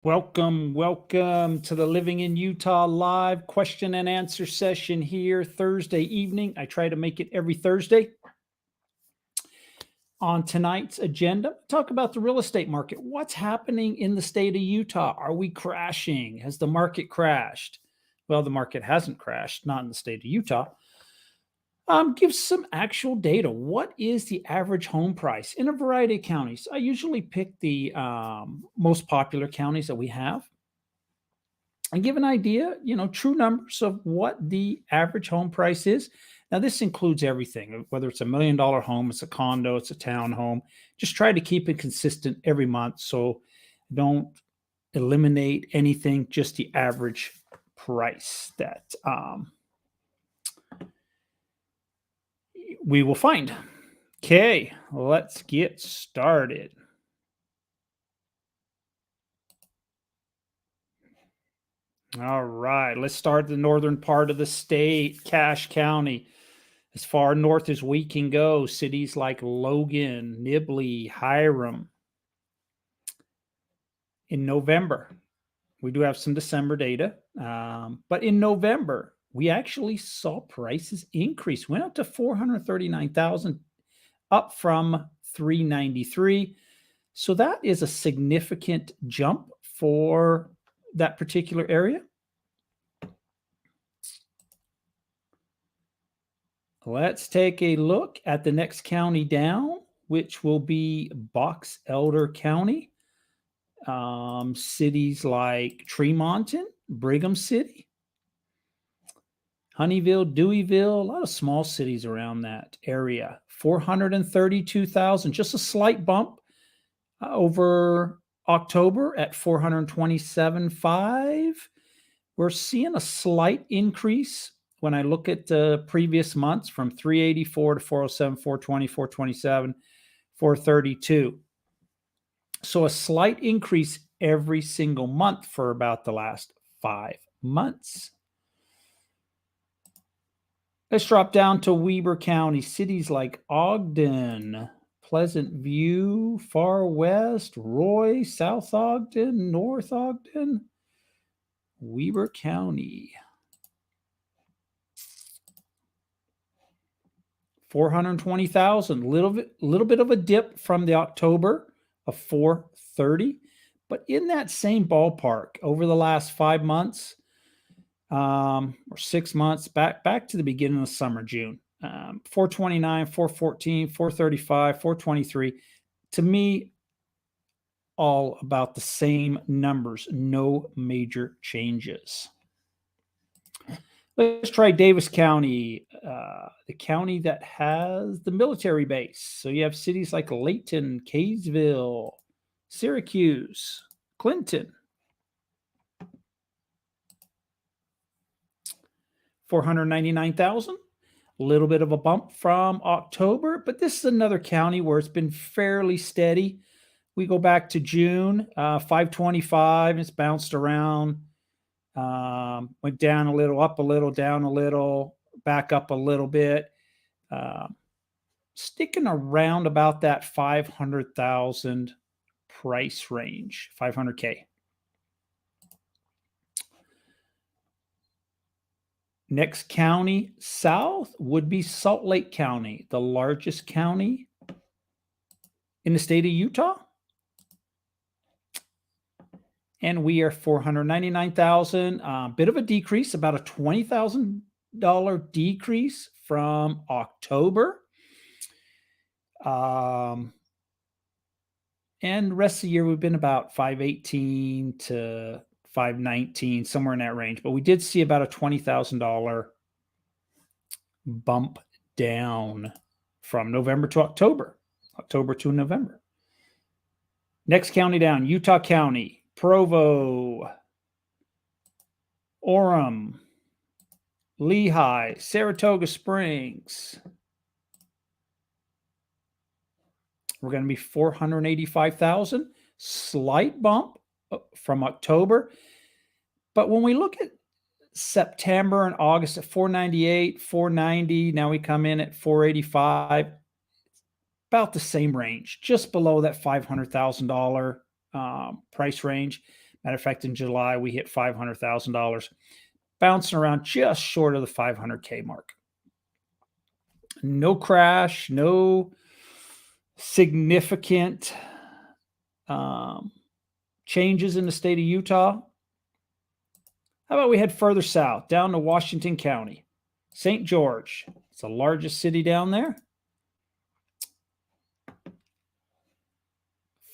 Welcome to the Living in Utah live question and answer session here Thursday evening. I try to make it every Thursday. On tonight's agenda, talk about the real estate market. What's happening in the state of Utah? Are we crashing? Has the market crashed? Well, the market hasn't crashed, not in the state of Utah. Give some actual data. What is the average home price in a variety of counties? I usually pick the most popular counties that we have and give an idea, true numbers of what the average home price is. Now, this includes everything, whether it's $1 million home, it's a condo, it's a townhome. Just try to keep it consistent every month. So don't eliminate anything, just the average price that we will find. Okay, let's get started. All right, let's start the northern part of the state, Cache County. As far north as we can go, cities like Logan, Nibley, Hiram. In November, we do have some December data, but in November, we actually saw prices increase, went up to 439,000, up from 393. So that is a significant jump for that particular area. Let's take a look at the next county down, which will be Box Elder County. Cities like Tremonton, Brigham City, Honeyville, Deweyville, a lot of small cities around that area. 432,000, just a slight bump over October at 427.5. We're seeing a slight increase when I look at the previous months from 384 to 407, 420, 427, 432. So a slight increase every single month for about the last 5 months. Let's drop down to Weber County, cities like Ogden, Pleasant View, Far West, Roy, South Ogden, North Ogden, Weber County. 420,000, little bit of a dip from the October of 430, but in that same ballpark over the last 5 months or 6 months, back to the beginning of summer, June, 429, 414, 435, 423. To me, all about the same numbers, no major changes. Let's try Davis County, the county that has the military base. So you have cities like Layton, Kaysville, Syracuse, Clinton. 499,000, a little bit of a bump from October, but this is another county where it's been fairly steady. We go back to June, 525, and it's bounced around. Went down a little, up a little, down a little, back up a little bit. Sticking around about that 500,000 price range, 500K. Next county south would be Salt Lake County, the largest county in the state of Utah. And we are 499,000, bit of a decrease, about a $20,000 decrease from October. And the rest of the year, we've been about 518 to 519, somewhere in that range. But we did see about a $20,000 bump down from November to October to November. Next county down, Utah County. Provo, Orem, Lehigh, Saratoga Springs. We're going to be 485,000, slight bump from October. But when we look at September and August at 498, 490, now we come in at 485, about the same range, just below that $500,000 price range. Matter of fact, in July, we hit $500,000, bouncing around just short of the 500K mark. No crash, no significant changes in the state of Utah. How about we head further south, down to Washington County, St. George. It's the largest city down there.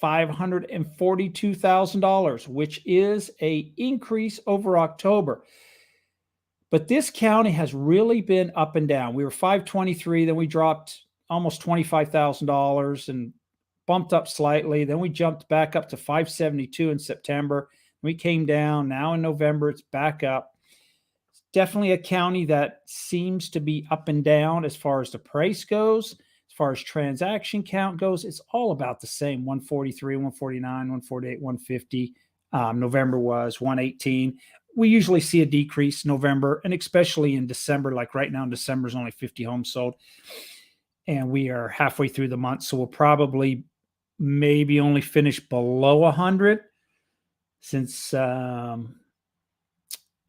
$542,000, which is an increase over October. But this county has really been up and down. We were 523, then we dropped almost $25,000 and bumped up slightly. Then we jumped back up to 572 in September. We came down. Now in November, it's back up. It's definitely a county that seems to be up and down as far as the price goes. As far as transaction count goes, it's all about the same: 143, 149, 148, 150. November was 118. We usually see a decrease in November, and especially in December. Like right now in December is only 50 homes sold, and we are halfway through the month, so we'll probably maybe only finish below 100, since I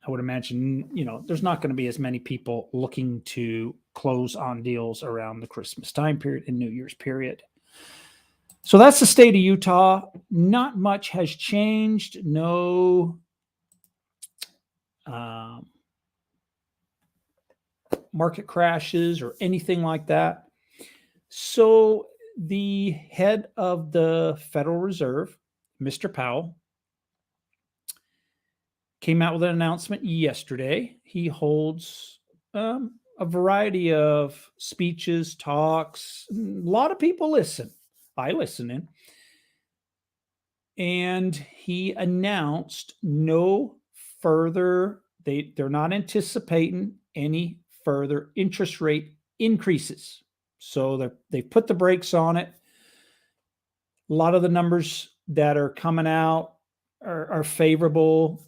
would imagine, there's not going to be as many people looking to close on deals around the Christmas time period and New Year's period. So that's the state of Utah. Not much has changed. No market crashes or anything like that. So the head of the Federal Reserve, Mr. Powell, came out with an announcement yesterday. He holds a variety of speeches, talks. A lot of people listen. I listen in. And he announced no further, they're not anticipating any further interest rate increases. So they put the brakes on it. A lot of the numbers that are coming out are favorable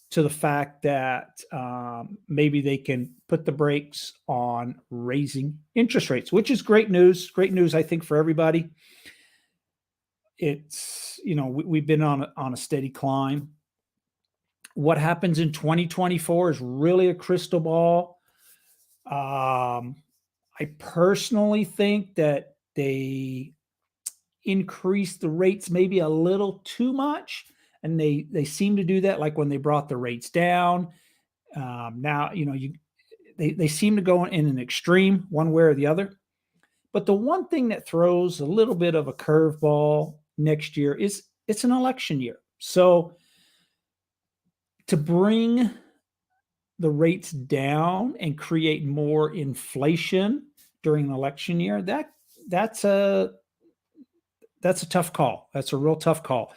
to the fact that maybe they can put the brakes on raising interest rates, which is great news. Great news, I think, for everybody. It's, we've been on a steady climb. What happens in 2024 is really a crystal ball. I personally think that they increased the rates maybe a little too much. And they seem to do that, like when they brought the rates down. Now, they seem to go in an extreme one way or the other. But the one thing that throws a little bit of a curveball next year is it's an election year. So to bring the rates down and create more inflation during an election year, that's a tough call. That's a real tough call.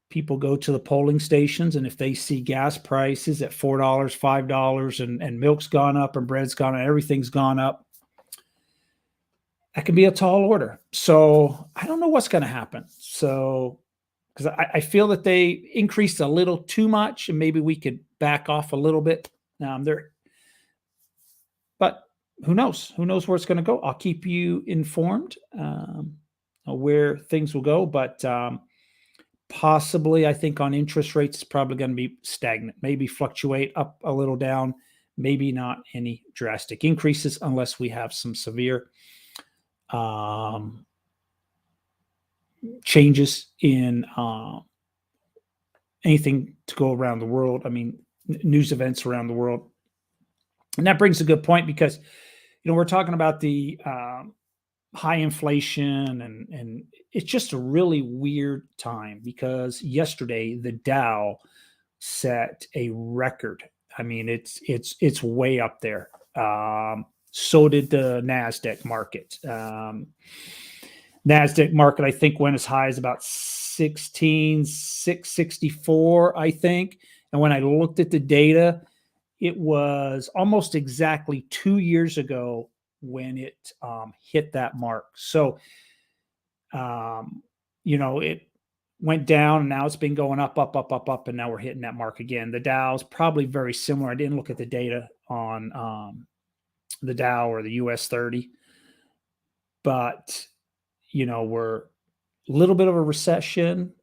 People go to the polling stations, and if they see gas prices at $4, $5, and milk's gone up and bread's gone up, everything's gone up, that can be a tall order. So I don't know what's going to happen. So, because I feel that they increased a little too much, and maybe we could back off a little bit. But who knows? Who knows where it's going to go? I'll keep you informed where things will go. But possibly, I think on interest rates, it's probably going to be stagnant, maybe fluctuate up a little, down, maybe not any drastic increases unless we have some severe changes in anything to go around the world. I mean, news events around the world. And that brings a good point, because, we're talking about the high inflation, and it's just a really weird time, because yesterday the Dow set a record. I mean, it's way up there. So did the NASDAQ market. NASDAQ market, I think, went as high as about 16,664, I think. And when I looked at the data, it was almost exactly 2 years ago when it hit that mark. So, it went down, and now it's been going up, and now we're hitting that mark again. The Dow's probably very similar. I didn't look at the data on the Dow or the US 30, but we're a little bit of a recession.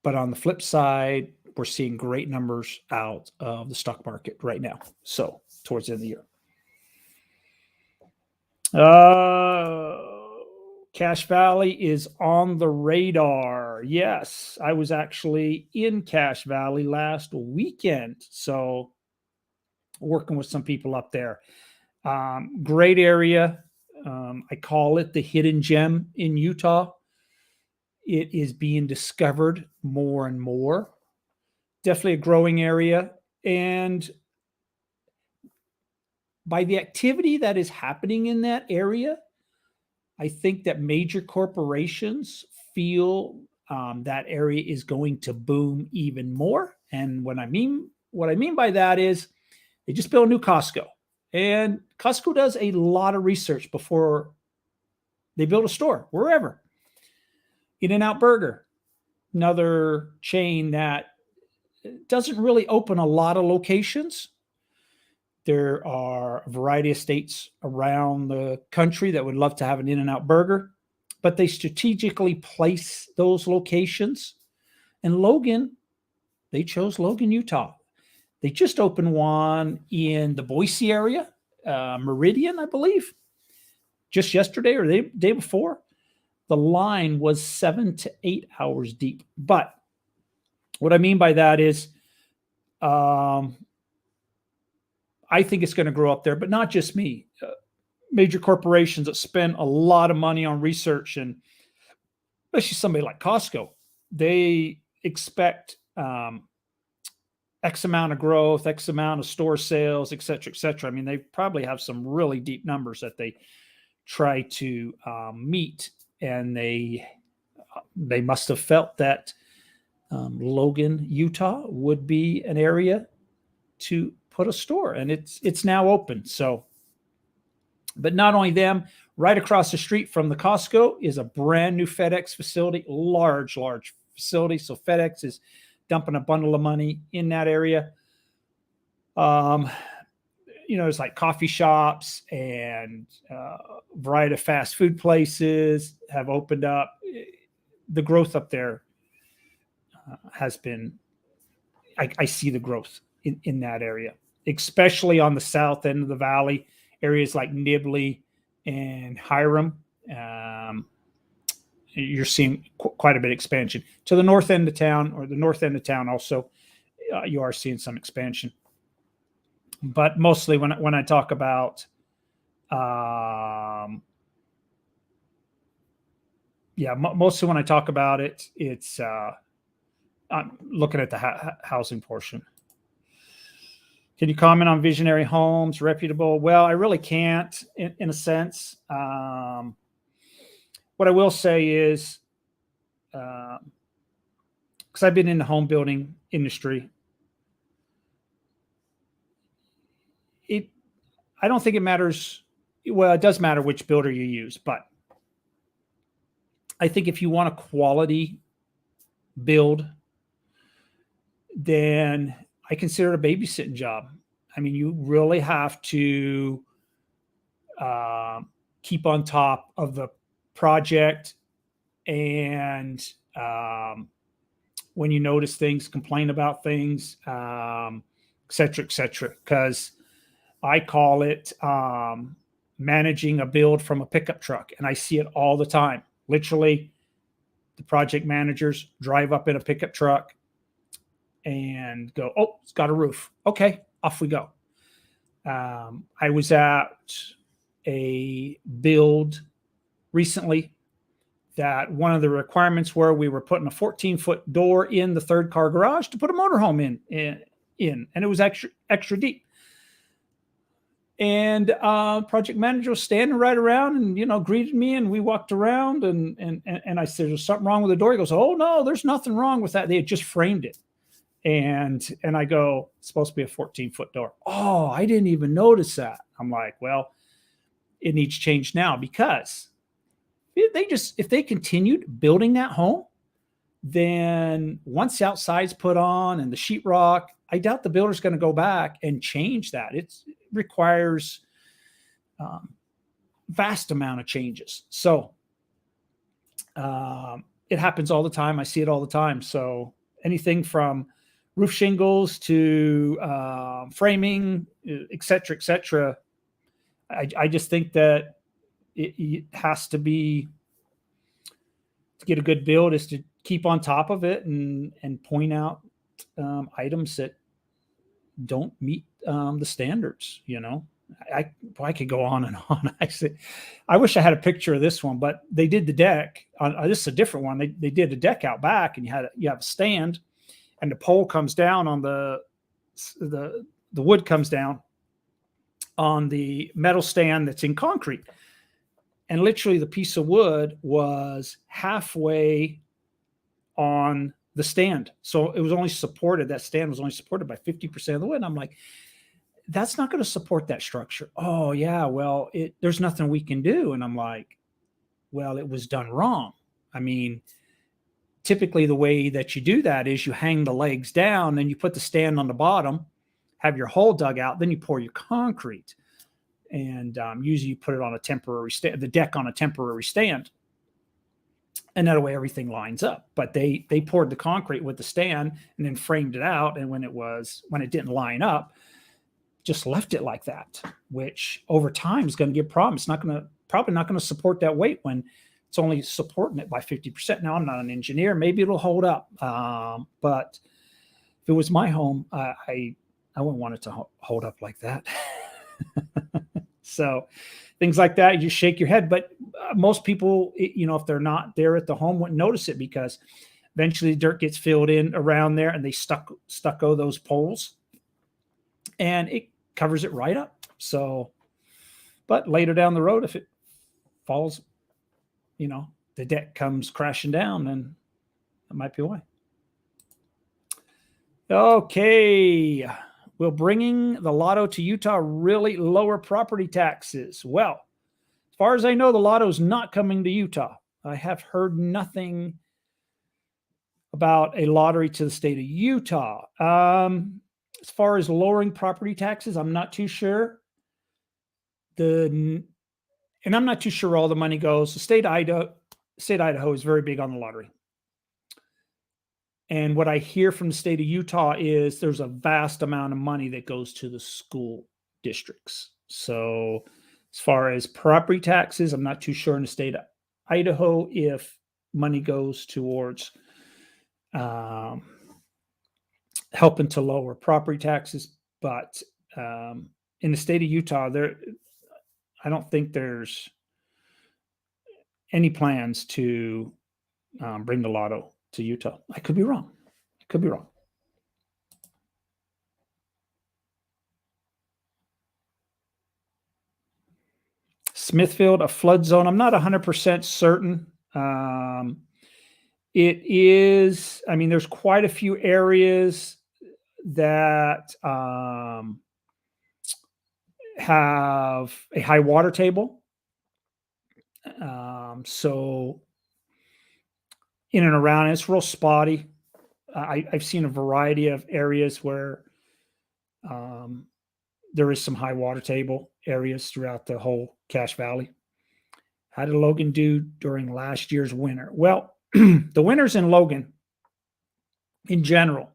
But on the flip side, we're seeing great numbers out of the stock market right now. So towards the end of the year. Cache Valley is on the radar. Yes, I was actually in Cache Valley last weekend. So working with some people up there. Great area. I call it the hidden gem in Utah. It is being discovered more and more. Definitely a growing area. And by the activity that is happening in that area, I think that major corporations feel that area is going to boom even more. And what I mean by that is they just built a new Costco, and Costco does a lot of research before they build a store wherever. In-N-Out Burger, another chain that doesn't really open a lot of locations. There are a variety of states around the country that would love to have an In-N-Out Burger, but they strategically place those locations. And Logan, they chose Logan, Utah. They just opened one in the Boise area, Meridian, I believe, just yesterday or the day before. The line was 7 to 8 hours deep. But what I mean by that is, I think it's going to grow up there, but not just me. Major corporations that spend a lot of money on research, and especially somebody like Costco, they expect X amount of growth, X amount of store sales, et cetera, et cetera. I mean, they probably have some really deep numbers that they try to meet, and they must have felt that Logan, Utah would be an area to put a store, and it's now open. So, but not only them, right across the street from the Costco is a brand new FedEx facility, large facility. So FedEx is dumping a bundle of money in that area. It's like coffee shops and a variety of fast food places have opened up. The growth up there has been, I see the growth in that area, especially on the south end of the valley, areas like Nibley and Hiram. You're seeing quite a bit of expansion. To the north end of town, or the north end of town also, you are seeing some expansion. But mostly when I talk about, mostly when I talk about it, it's I'm looking at the housing portion. Can you comment on visionary homes, reputable? Well, I really can't in a sense. What I will say is, because I've been in the home building industry, I don't think it matters. Well, it does matter which builder you use, but I think if you want a quality build, then I consider it a babysitting job. I mean, you really have to keep on top of the project, and when you notice things, complain about things, et cetera, because I call it managing a build from a pickup truck, and I see it all the time. Literally, the project managers drive up in a pickup truck and go, "Oh, it's got a roof. Okay, off we go." I was at a build recently that one of the requirements were we were putting a 14-foot door in the third car garage to put a motorhome in, and it was extra deep. And project manager was standing right around and, greeted me, and we walked around and I said, "There's something wrong with the door." He goes, "Oh no, there's nothing wrong with that. They had just framed it." And I go, "It's supposed to be a 14-foot door." "Oh, I didn't even notice that." I'm like, "Well, it needs change now, because if they continued building that home, then once the outside's put on and the sheetrock, I doubt the builder's going to go back and change that. It requires vast amount of changes. So it happens all the time. I see it all the time. So anything from roof shingles to framing, et cetera, et cetera. I just think that it has to be, to get a good build, is to keep on top of it and point out items that don't meet the standards. I could go on and on. I wish I had a picture of this one, but they did the deck on this is a different one. They did a deck out back, and you have a stand, and the pole comes down on the wood comes down on the metal stand that's in concrete. And literally the piece of wood was halfway on the stand. So it was only supported, that stand was only supported by 50% of the wood. And I'm like, that's not going to support that structure. Oh yeah, well, there's nothing we can do. And I'm like, well, it was done wrong. I mean, typically the way that you do that is you hang the legs down, then you put the stand on the bottom, have your hole dug out, then you pour your concrete. And usually you put it on a temporary stand, the deck on a temporary stand. And that way everything lines up. But they poured the concrete with the stand and then framed it out. And when it didn't line up, just left it like that, which over time is going to give problems. It's probably not going to support that weight when it's only supporting it by 50%. Now, I'm not an engineer. Maybe it'll hold up. But if it was my home, I wouldn't want it to hold up like that. So things like that, you shake your head. But most people, if they're not there at the home, wouldn't notice it, because eventually dirt gets filled in around there and they stucco those poles and it covers it right up. So, but later down the road, if it falls, the deck comes crashing down, then that might be why. Okay. Will bringing the lotto to Utah really lower property taxes? Well, as far as I know, the lotto is not coming to Utah. I have heard nothing about a lottery to the state of Utah. As far as lowering property taxes, I'm not too sure. And I'm not too sure where all the money goes. The state of Idaho is very big on the lottery. And what I hear from the state of Utah is there's a vast amount of money that goes to the school districts. So as far as property taxes, I'm not too sure in the state of Idaho if money goes towards helping to lower property taxes. But in the state of Utah, I don't think there's any plans to bring the lotto to Utah. I could be wrong. Smithfield, a flood zone. I'm not 100% certain. It is, there's quite a few areas that have a high water table. So in and around, it's real spotty. I've seen a variety of areas where there is some high water table areas throughout the whole Cache Valley. How did Logan do during last year's winter? Well, the winters in Logan, in general,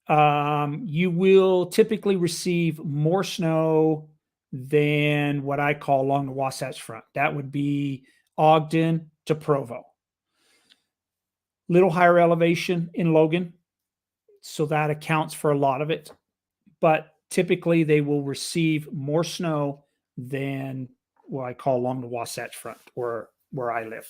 you will typically receive more snow than what I call along the Wasatch Front. That would be Ogden to Provo. Little higher elevation in Logan, so that accounts for a lot of it. But typically they will receive more snow than what I call along the Wasatch Front, where I live.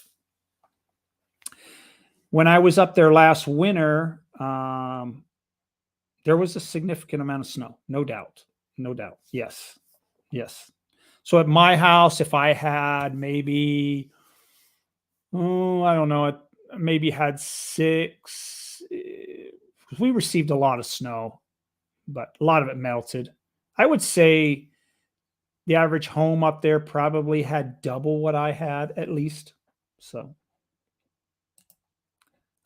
When I was up there last winter, there was a significant amount of snow, no doubt. Yes. So at my house, if I had maybe, I don't know, maybe had 6, we received a lot of snow, but a lot of it melted. I would say the average home up there probably had double what I had, at least. So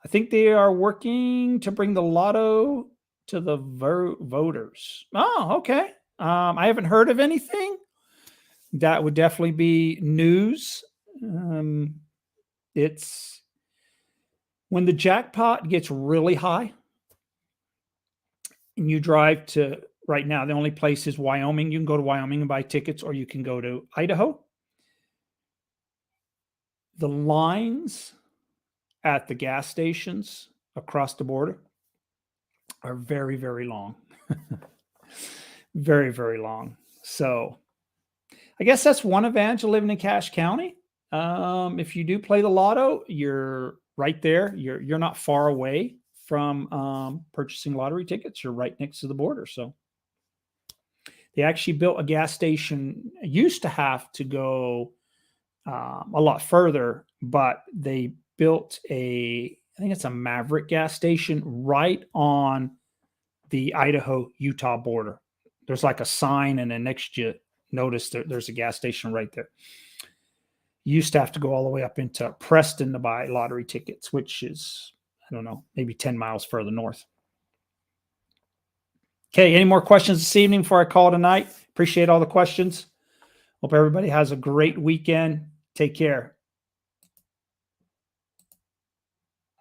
I think they are working to bring the lotto to the voters. Oh, okay. I haven't heard of anything. That would definitely be news. It's When the jackpot gets really high and you drive to, right now, the only place is Wyoming. You can go to Wyoming and buy tickets, or you can go to Idaho. The lines at the gas stations across the border are very, very long. Very, very long. So I guess that's one advantage of living in Cache County. If you do play the lotto, you're right there. You're not far away from purchasing lottery tickets. You're right next to the border. So they actually built a gas station. Used to have to go a lot further, but they built I think it's a Maverick gas station right on the Idaho-Utah border. There's like a sign, and then next you notice there's a gas station right there. You used to have to go all the way up into Preston to buy lottery tickets, which is, I don't know, maybe 10 miles further north. Okay, any more questions this evening before I call tonight? Appreciate all the questions. Hope everybody has a great weekend. Take care.